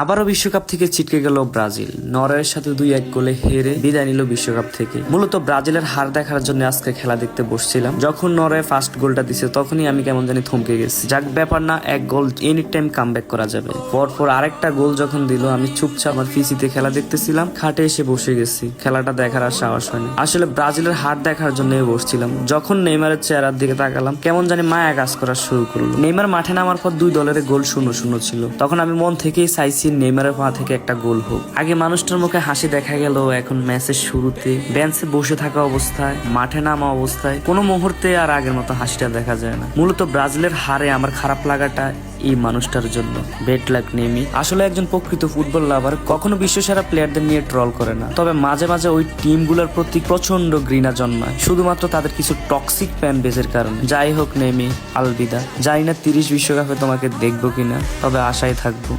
আবারও বিশ্বকাপ থেকে ছিটকে গেল ব্রাজিল। নরওয়ের সাথে 2-1 গোলে হেরে বিদায় নিল বিশ্বকাপ থেকে। মূলত ব্রাজিলের হার দেখার জন্য আজকে খেলা দেখতে বসছিলাম। যখন নরওয়ে ফার্স্ট গোলটা দিছে তখনই আমি কেমন জানি থমকে গেছি। যাক, ব্যাপার না, এক গোল এনি টাইম কামব্যাক করা যাবে। পরপর আরেকটা গোল যখন দিল আমি চুপচাপ আমার পিসিতে খেলা দেখতেছিলাম, খাটে এসে বসে গেছি। খেলাটা দেখার আর সাহস হয়নি। আসলে ব্রাজিলের হার দেখার জন্য বসছিলাম। যখন নেইমারের চেহারার দিকে তাকালাম কেমন জানি মায়া কাজ করা শুরু করলো। নেইমার মাঠে নামার পর 2 দলের গোল 0-0 ছিল। তখন আমি মন থেকেই চাইছি নেইমারের পা থেকে একটা গোল হোক। আগে মানুষটার মুখে হাসি দেখা গেল, এখন ম্যাচের শুরুতে বেঞ্চে বসে থাকা অবস্থায়, মাঠে নামা অবস্থায় কোনো মুহূর্তে আর আগের মতো হাসিটা দেখা যায় না। মূলত ব্রাজিলের হারে আমার খারাপ লাগাটা এই মানুষটার জন্য। বেড লাক নেমি আসলে একজন প্রকৃত ফুটবল লাভার, কখনো বিশ্বসেরা প্লেয়ারদের নিয়ে ট্রল করে না। তবে মাঝে মাঝে ওই টিমগুলোর প্রতি প্রচন্ড ঘৃণা জন্মায়, শুধুমাত্র তাদের কিছু টক্সিক ফ্যান বেজের কারণে। যাই হোক নেমি, আলবিদা। জানি না 30 বিশ্বকাপে তোমাকে দেখবো কিনা, তবে আশায় থাকবো।